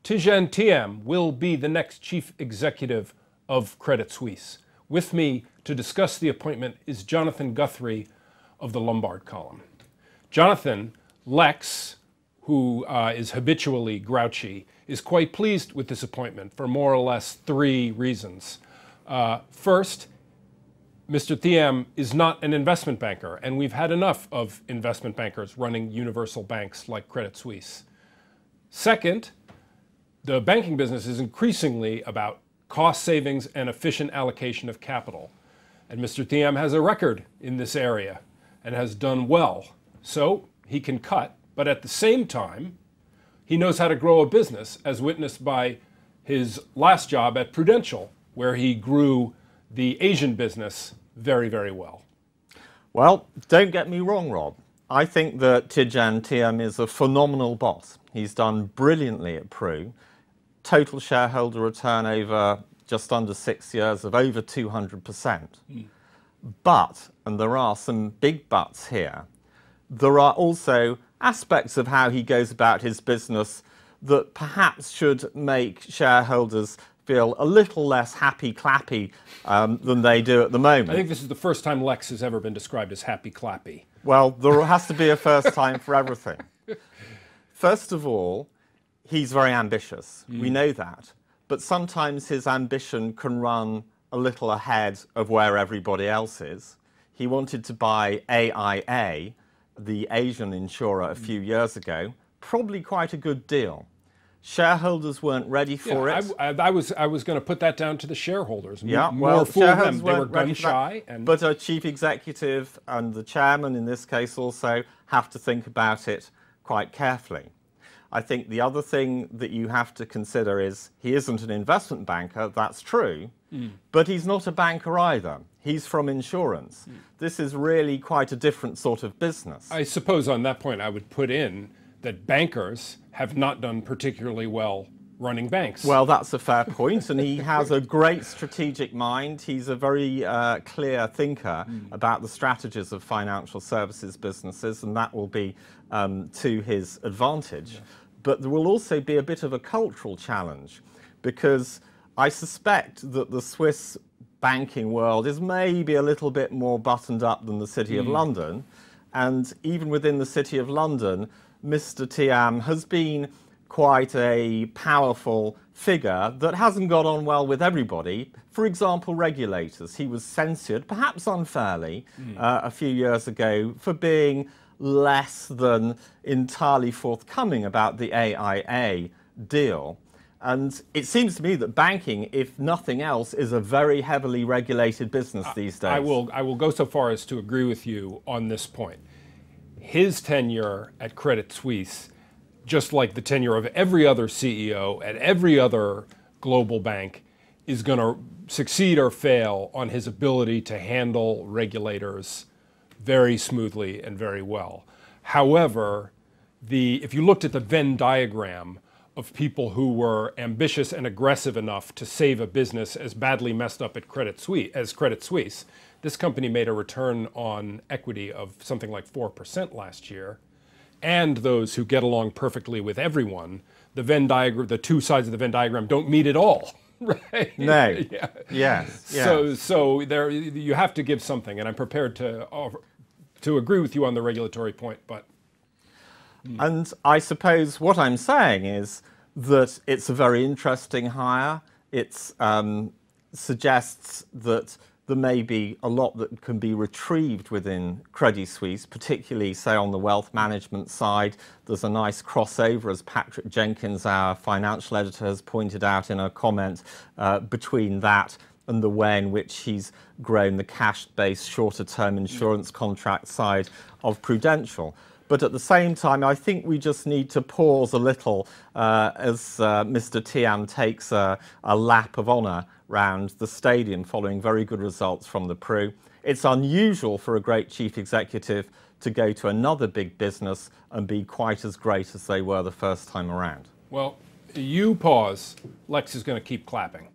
Tidjane Thiam will be the next chief executive of Credit Suisse. With me to discuss the appointment is Jonathan Guthrie of the Lombard column. Jonathan, Lex, who is habitually grouchy, is quite pleased with this appointment for more or less three reasons. First, Mr. Thiam is not an investment banker, and we've had enough of investment bankers running universal banks like Credit Suisse. Second, the banking business is increasingly about cost savings and efficient allocation of capital. And Mr. Thiam has a record in this area and has done well. So he can cut, but at the same time, he knows how to grow a business, as witnessed by his last job at Prudential, where he grew the Asian business very, very well. Well, don't get me wrong, Rob. I think that Tidjane Thiam is a phenomenal boss. He's done brilliantly at Pru. Total shareholder return over just under 6 years of over 200%. But, and there are some big buts here, there are also aspects of how he goes about his business that perhaps should make shareholders feel a little less happy-clappy than they do at the moment. I think this is the first time Lex has ever been described as happy-clappy. Well, there has to be a first time for everything. First of all, he's very ambitious. We know that. But sometimes his ambition can run a little ahead of where everybody else is. He wanted to buy AIA, the Asian insurer, a few years ago. Probably quite a good deal. Shareholders weren't ready for it. I was going to put that down to the shareholders. Yeah, More fool them. They were gun shy. But a chief executive and the chairman, in this case, also have to think about it quite carefully. I think the other thing that you have to consider is he isn't an investment banker, that's true, but he's not a banker either. He's from insurance. This is really quite a different sort of business. I suppose on that point I would put in that bankers have not done particularly well running banks. Well, that's a fair point, and he has a great strategic mind. He's a very clear thinker about the strategies of financial services businesses, and that will be to his advantage. Yeah. But there will also be a bit of a cultural challenge, because I suspect that the Swiss banking world is maybe a little bit more buttoned up than the City of London, and even within the City of London, Mr. Thiam has been quite a powerful figure that hasn't got on well with everybody. For example, regulators. He was censured, perhaps unfairly, a few years ago for being less than entirely forthcoming about the AIA deal. And it seems to me that banking, if nothing else, is a very heavily regulated business these days. I will go so far as to agree with you on this point. His tenure at Credit Suisse, just like the tenure of every other CEO at every other global bank, is going to succeed or fail on his ability to handle regulators very smoothly and very well. However, if you looked at the Venn diagram of people who were ambitious and aggressive enough to save a business as badly messed up at Credit Suisse, this company made a return on equity of something like 4% last year. And those who get along perfectly with everyone, the Venn diagram, the two sides of the Venn diagram don't meet at all. Right? No. Yeah. Yes. So there, you have to give something, and I'm prepared to agree with you on the regulatory point, but. And I suppose what I'm saying is that it's a very interesting hire. It suggests that there may be a lot that can be retrieved within Credit Suisse, particularly, say, on the wealth management side. There's a nice crossover, as Patrick Jenkins, our financial editor, has pointed out in a comment, between that and the way in which he's grown the cash-based, shorter-term insurance contract side of Prudential. But at the same time, I think we just need to pause a little as Mr. Thiam takes a lap of honour round the stadium following very good results from the Pru. It's unusual for a great chief executive to go to another big business and be quite as great as they were the first time around. Well, you pause. Lex is going to keep clapping.